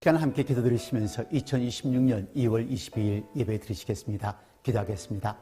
시간 함께 기도 드리시면서 2026년 2월 22일 예배 드리시겠습니다. 기도하겠습니다.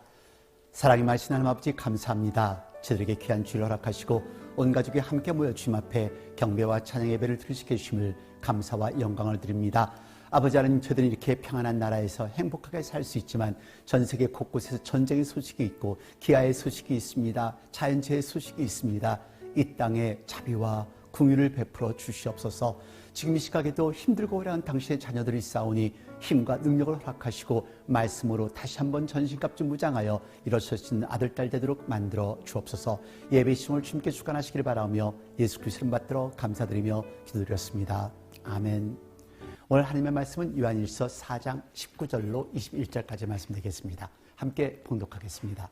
사랑이 많으신 하나님 아버지 감사합니다. 저들에게 귀한 주일 허락하시고 온 가족이 함께 모여 주님 앞에 경배와 찬양 예배를 드리시게 해주심을 감사와 영광을 드립니다. 아버지 하나님, 저들은 이렇게 평안한 나라에서 행복하게 살 수 있지만 전 세계 곳곳에서 전쟁의 소식이 있고 기아의 소식이 있습니다. 자연재해의 소식이 있습니다. 이 땅에 자비와 긍휼을 베풀어 주시옵소서. 지금 이 시각에도 힘들고 어려운 당신의 자녀들이 싸우니 힘과 능력을 허락하시고 말씀으로 다시 한번 전신갑주 무장하여 일어서신 아들 딸 되도록 만들어 주옵소서. 예배 시험을 주님께 주관하시기를 바라며 예수 그리스도를 받들어 감사드리며 기도드렸습니다. 아멘. 오늘 하나님의 말씀은 요한일서 4장 19절로 21절까지 말씀드리겠습니다. 함께 봉독하겠습니다.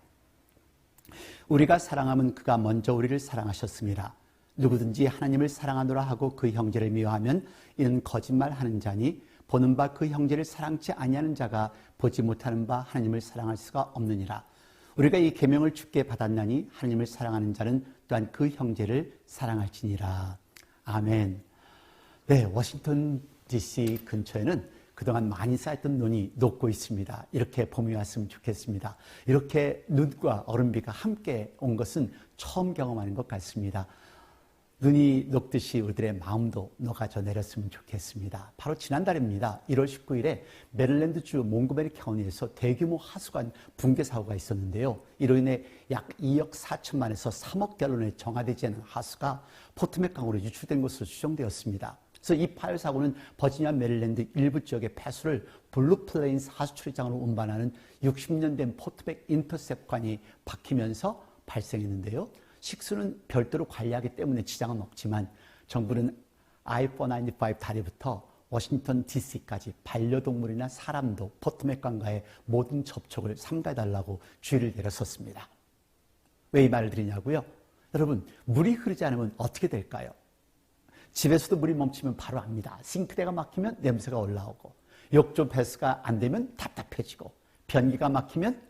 우리가 사랑하면 그가 먼저 우리를 사랑하셨습니다. 누구든지 하나님을 사랑하노라 하고 그 형제를 미워하면 이는 거짓말하는 자니 보는 바 그 형제를 사랑치 아니하는 자가 보지 못하는 바 하나님을 사랑할 수가 없느니라. 우리가 이 계명을 주께 받았나니 하나님을 사랑하는 자는 또한 그 형제를 사랑할지니라. 아멘. 네, 워싱턴 DC 근처에는 그동안 많이 쌓였던 눈이 녹고 있습니다. 이렇게 봄이 왔으면 좋겠습니다. 이렇게 눈과 얼음비가 함께 온 것은 처음 경험하는 것 같습니다. 눈이 녹듯이 우리들의 마음도 녹아져 내렸으면 좋겠습니다. 바로 지난달입니다. 1월 19일에 메릴랜드주 몽고메리 카운티에서 대규모 하수관 붕괴 사고가 있었는데요. 이로 인해 약 2억 4천만에서 3억 갤런의 정화되지 않은 하수가 포트맥 강으로 유출된 것으로 추정되었습니다. 그래서 이 파열 사고는 버지니아 메릴랜드 일부 지역의 폐수를 블루플레인스 하수 처리장으로 운반하는 60년 된 포트맥 인터셉관이 박히면서 발생했는데요. 식수는 별도로 관리하기 때문에 지장은 없지만 정부는 I-495 다리부터 워싱턴 DC까지 반려동물이나 사람도 포트맥강과의 모든 접촉을 삼가해달라고 주의를 내렸었습니다. 왜 이 말을 드리냐고요? 여러분, 물이 흐르지 않으면 어떻게 될까요? 집에서도 물이 멈추면 바로 압니다. 싱크대가 막히면 냄새가 올라오고, 욕조 배수가 안 되면 답답해지고, 변기가 막히면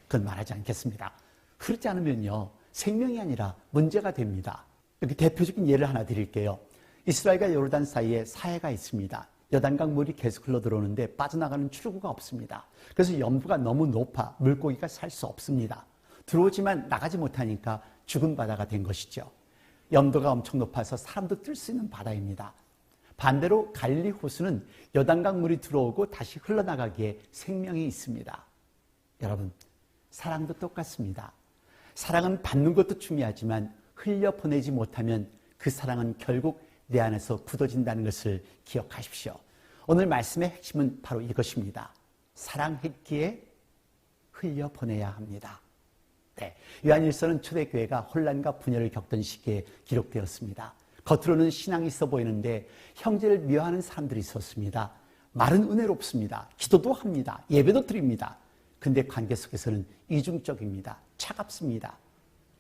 그건 말하지 않겠습니다. 흐르지 않으면요, 생명이 아니라 문제가 됩니다. 여기 대표적인 예를 하나 드릴게요. 이스라엘과 요르단 사이에 사해가 있습니다. 여단강 물이 계속 흘러들어오는데 빠져나가는 출구가 없습니다. 그래서 염도가 너무 높아 물고기가 살 수 없습니다. 들어오지만 나가지 못하니까 죽은 바다가 된 것이죠. 염도가 엄청 높아서 사람도 뜰 수 있는 바다입니다. 반대로 갈릴리 호수는 여단강 물이 들어오고 다시 흘러나가기에 생명이 있습니다. 여러분, 사랑도 똑같습니다. 사랑은 받는 것도 중요하지만 흘려보내지 못하면 그 사랑은 결국 내 안에서 굳어진다는 것을 기억하십시오. 오늘 말씀의 핵심은 바로 이것입니다. 사랑했기에 흘려보내야 합니다. 네, 요한일서는 초대교회가 혼란과 분열을 겪던 시기에 기록되었습니다. 겉으로는 신앙이 있어 보이는데 형제를 미워하는 사람들이 있었습니다. 말은 은혜롭습니다. 기도도 합니다. 예배도 드립니다. 근데 관계 속에서는 이중적입니다. 차갑습니다.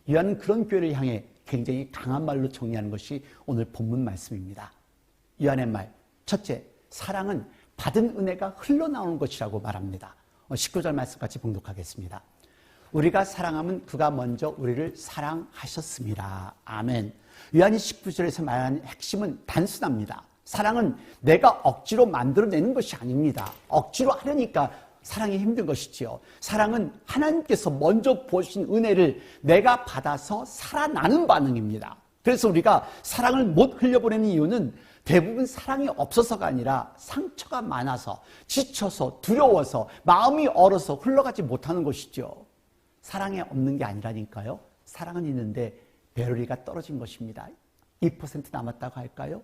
요한은 그런 교회를 향해 굉장히 강한 말로 정리하는 것이 오늘 본문 말씀입니다. 요한의 말, 첫째, 사랑은 받은 은혜가 흘러나오는 것이라고 말합니다. 19절 말씀 같이 봉독하겠습니다. 우리가 사랑하면 그가 먼저 우리를 사랑하셨습니다. 아멘. 요한이 19절에서 말하는 핵심은 단순합니다. 사랑은 내가 억지로 만들어내는 것이 아닙니다. 억지로 하려니까 사랑이 힘든 것이지요. 사랑은 하나님께서 먼저 부어주신 은혜를 내가 받아서 살아나는 반응입니다. 그래서 우리가 사랑을 못 흘려보내는 이유는 대부분 사랑이 없어서가 아니라 상처가 많아서, 지쳐서, 두려워서, 마음이 얼어서 흘러가지 못하는 것이죠. 사랑이 없는 게 아니라니까요. 사랑은 있는데 배럴리가 떨어진 것입니다. 2% 남았다고 할까요?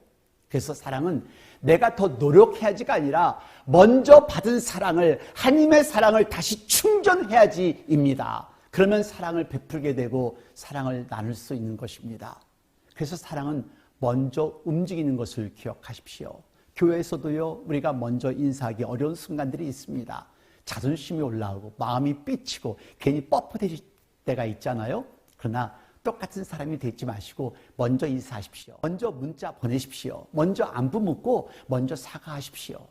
그래서 사랑은 내가 더 노력해야지가 아니라 먼저 받은 사랑을, 하나님의 사랑을 다시 충전해야지입니다. 그러면 사랑을 베풀게 되고 사랑을 나눌 수 있는 것입니다. 그래서 사랑은 먼저 움직이는 것을 기억하십시오. 교회에서도요, 우리가 먼저 인사하기 어려운 순간들이 있습니다. 자존심이 올라오고 마음이 삐치고 괜히 뻣뻣해질 때가 있잖아요. 그러나 똑같은 사람이 되지 마시고 먼저 인사하십시오. 먼저 문자 보내십시오. 먼저 안부 묻고 먼저 사과하십시오.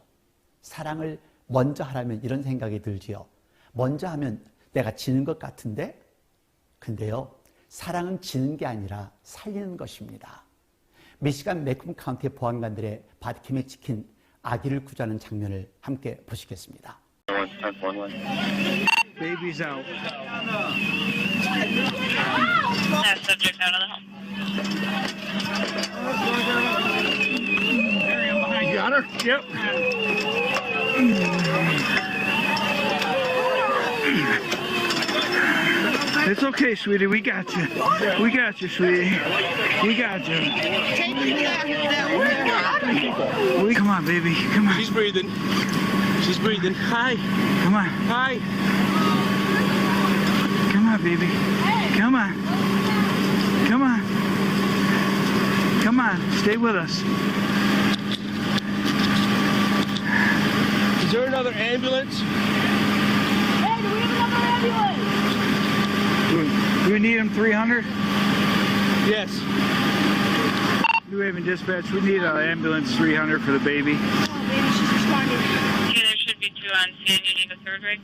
사랑을 먼저 하라면 이런 생각이 들지요. 먼저 하면 내가 지는 것 같은데? 근데요, 사랑은 지는 게 아니라 살리는 것입니다. 미시간 매쿰 카운티 보안관들의 바디캠에 찍힌 아기를 구조하는 장면을 함께 보시겠습니다. Baby's out. Subject out of the home. You got her? Yep. It's okay, sweetie. We got you. We got you, sweetie. We got you. Come on, baby. Come on. She's breathing. She's breathing. Hi. Come on. Hi. Come on, baby. Come on. Come on. Come on. Stay with us. Is there another ambulance? Hey, do we have another ambulance? Do we need him 300? Yes. New Haven Dispatch, we need an ambulance 300 for the baby. Oh, baby, she's responding. Okay, there should be 2 on scene. You need a third rig?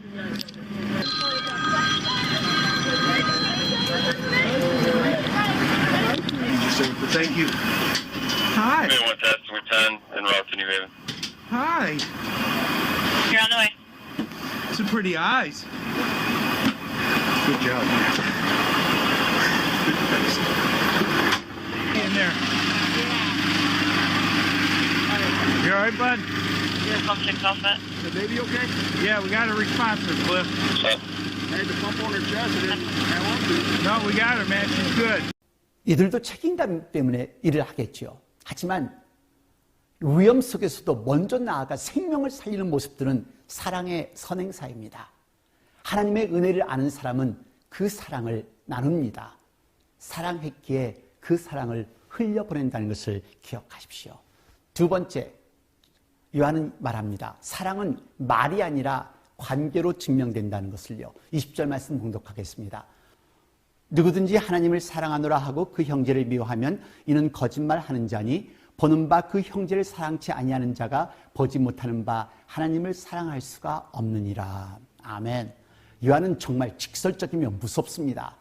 Thank you. Hi. Bay 1 test, we're 10 en route to New Haven. Hi. You're on the way. Some pretty eyes. Good job. In there. You all right, bud? You're pump 6 all set. The baby okay? Yeah, we got a response to Cliff. So, I had to pump on her chest. I didn't want to. No, we got her, man. She's good. 이들도 책임감 때문에 일을 하겠죠. 하지만 위험 속에서도 먼저 나아가 생명을 살리는 모습들은 사랑의 선행사입니다. 하나님의 은혜를 아는 사람은 그 사랑을 나눕니다. 사랑했기에 그 사랑을 흘려보낸다는 것을 기억하십시오. 두 번째, 요한은 말합니다. 사랑은 말이 아니라 관계로 증명된다는 것을요. 20절 말씀 봉독하겠습니다. 누구든지 하나님을 사랑하노라 하고 그 형제를 미워하면 이는 거짓말하는 자니 보는 바 그 형제를 사랑치 아니하는 자가 보지 못하는 바 하나님을 사랑할 수가 없느니라. 아멘. 요한은 정말 직설적이며 무섭습니다.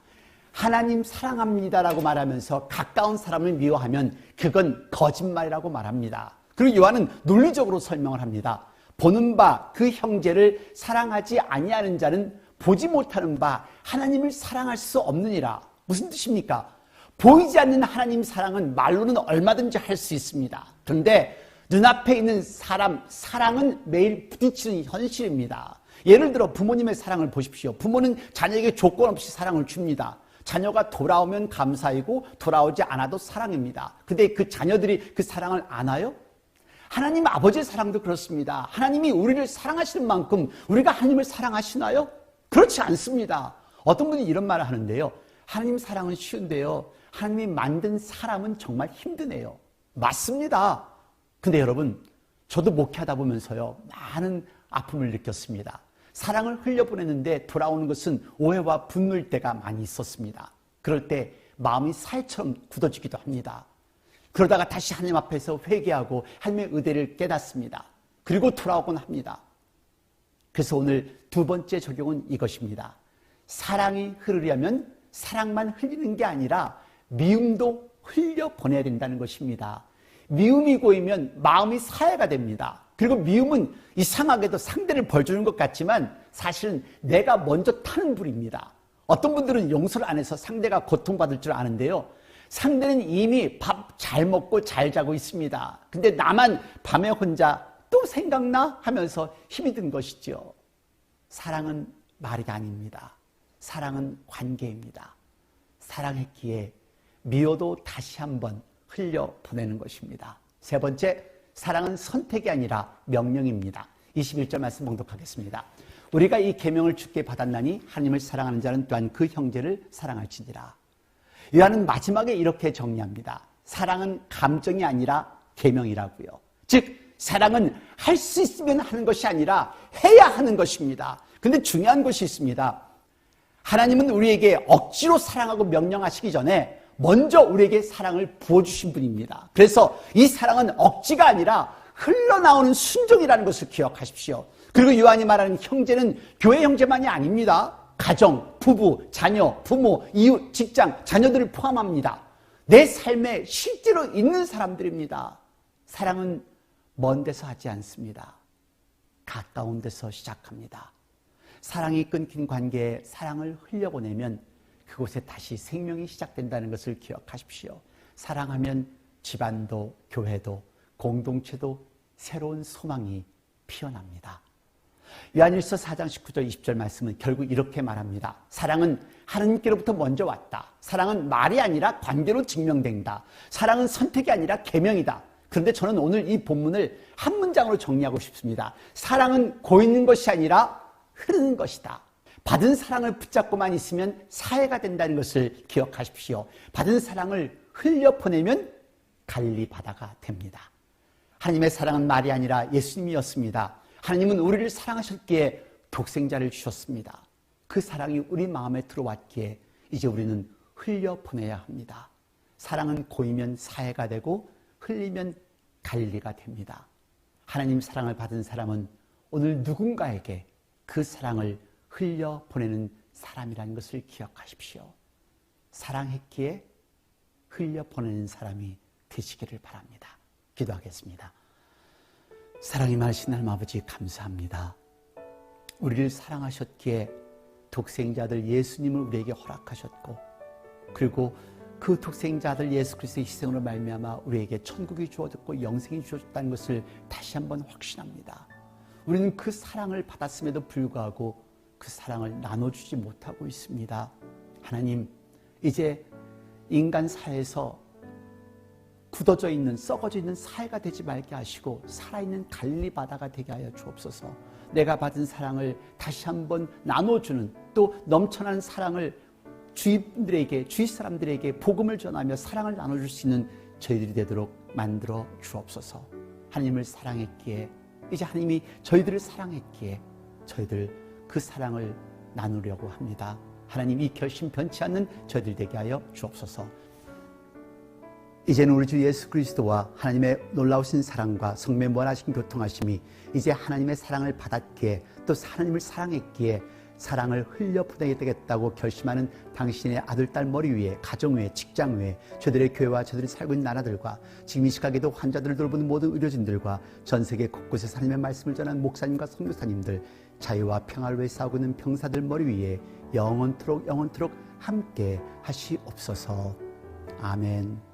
하나님 사랑합니다라고 말하면서 가까운 사람을 미워하면 그건 거짓말이라고 말합니다. 그리고 요한은 논리적으로 설명을 합니다. 보는 바 그 형제를 사랑하지 아니하는 자는 보지 못하는 바 하나님을 사랑할 수 없느니라. 무슨 뜻입니까? 보이지 않는 하나님 사랑은 말로는 얼마든지 할 수 있습니다. 그런데 눈앞에 있는 사랑은 매일 부딪히는 현실입니다. 예를 들어 부모님의 사랑을 보십시오. 부모는 자녀에게 조건 없이 사랑을 줍니다. 자녀가 돌아오면 감사이고 돌아오지 않아도 사랑입니다. 근데 그 자녀들이 그 사랑을 아나요? 하나님 아버지의 사랑도 그렇습니다. 하나님이 우리를 사랑하시는 만큼 우리가 하나님을 사랑하시나요? 그렇지 않습니다. 어떤 분이 이런 말을 하는데요. 하나님 사랑은 쉬운데요. 하나님이 만든 사람은 정말 힘드네요. 맞습니다. 근데 여러분, 저도 목회하다 보면서요. 많은 아픔을 느꼈습니다. 사랑을 흘려보내는데 돌아오는 것은 오해와 분노일 때가 많이 있었습니다. 그럴 때 마음이 사해처럼 굳어지기도 합니다. 그러다가 다시 하나님 앞에서 회개하고 하나님의 의대를 깨닫습니다. 그리고 돌아오곤 합니다. 그래서 오늘 두 번째 적용은 이것입니다. 사랑이 흐르려면 사랑만 흘리는 게 아니라 미움도 흘려보내야 된다는 것입니다. 미움이 고이면 마음이 사해가 됩니다. 그리고 미움은 이상하게도 상대를 벌주는 것 같지만 사실은 내가 먼저 타는 불입니다. 어떤 분들은 용서를 안 해서 상대가 고통받을 줄 아는데요. 상대는 이미 밥 잘 먹고 잘 자고 있습니다. 근데 나만 밤에 혼자 또 생각나 하면서 힘이 든 것이죠. 사랑은 말이 아닙니다. 사랑은 관계입니다. 사랑했기에 미워도 다시 한번 흘려보내는 것입니다. 세 번째, 사랑은 선택이 아니라 명령입니다. 21절 말씀 봉독하겠습니다. 우리가 이 계명을 주께 받았나니 하나님을 사랑하는 자는 또한 그 형제를 사랑할지니라. 요한은 마지막에 이렇게 정리합니다. 사랑은 감정이 아니라 계명이라고요. 즉 사랑은 할 수 있으면 하는 것이 아니라 해야 하는 것입니다. 근데 중요한 것이 있습니다. 하나님은 우리에게 억지로 사랑하고 명령하시기 전에 먼저 우리에게 사랑을 부어주신 분입니다. 그래서 이 사랑은 억지가 아니라 흘러나오는 순종이라는 것을 기억하십시오. 그리고 요한이 말하는 형제는 교회 형제만이 아닙니다. 가정, 부부, 자녀, 부모, 이웃, 직장, 자녀들을 포함합니다. 내 삶에 실제로 있는 사람들입니다. 사랑은 먼 데서 하지 않습니다. 가까운 데서 시작합니다. 사랑이 끊긴 관계에 사랑을 흘려보내면 그곳에 다시 생명이 시작된다는 것을 기억하십시오. 사랑하면 집안도 교회도 공동체도 새로운 소망이 피어납니다. 요한일서 4장 19절 20절 말씀은 결국 이렇게 말합니다. 사랑은 하나님께로부터 먼저 왔다. 사랑은 말이 아니라 관계로 증명된다. 사랑은 선택이 아니라 계명이다. 그런데 저는 오늘 이 본문을 한 문장으로 정리하고 싶습니다. 사랑은 고이는 것이 아니라 흐르는 것이다. 받은 사랑을 붙잡고만 있으면 사해가 된다는 것을 기억하십시오. 받은 사랑을 흘려보내면 갈리 바다가 됩니다. 하나님의 사랑은 말이 아니라 예수님이었습니다. 하나님은 우리를 사랑하셨기에 독생자를 주셨습니다. 그 사랑이 우리 마음에 들어왔기에 이제 우리는 흘려보내야 합니다. 사랑은 고이면 사해가 되고 흘리면 갈리가 됩니다. 하나님 사랑을 받은 사람은 오늘 누군가에게 그 사랑을 흘려보내는 사람이라는 것을 기억하십시오. 사랑했기에 흘려보내는 사람이 되시기를 바랍니다. 기도하겠습니다. 사랑이 많으신 하나님 아버지 감사합니다. 우리를 사랑하셨기에 독생자들 예수님을 우리에게 허락하셨고 그리고 그 독생자 아들 예수 그리스도의 희생으로 말미암아 우리에게 천국이 주어졌고 영생이 주어졌다는 것을 다시 한번 확신합니다. 우리는 그 사랑을 받았음에도 불구하고 그 사랑을 나눠주지 못하고 있습니다. 하나님, 이제 인간 사회에서 굳어져 있는 썩어져 있는 사회가 되지 말게 하시고 살아있는 갈리 바다가 되게 하여 주옵소서. 내가 받은 사랑을 다시 한번 나눠주는 또 넘쳐나는 사랑을 주위분들에게, 주위 사람들에게 복음을 전하며 사랑을 나눠줄 수 있는 저희들이 되도록 만들어 주옵소서. 하나님을 사랑했기에 이제 하나님이 저희들을 사랑했기에 저희들 그 사랑을 나누려고 합니다. 하나님 이 결심 변치 않는 저희들 되게 하여 주옵소서. 이제는 우리 주 예수 그리스도와 하나님의 놀라우신 사랑과 성매 무한하신 교통하심이 이제 하나님의 사랑을 받았기에 또 하나님을 사랑했기에 사랑을 흘려보내게 되겠다고 결심하는 당신의 아들, 딸 머리 위에, 가정 위에, 직장 위에, 저들의 교회와 저들이 살고 있는 나라들과 지금 이 시각에도 환자들을 돌보는 모든 의료진들과 전 세계 곳곳에서 하나님의 말씀을 전하는 목사님과 선교사님들, 자유와 평화를 위해 싸우고 있는 병사들 머리 위에 영원토록 함께 하시옵소서. 아멘.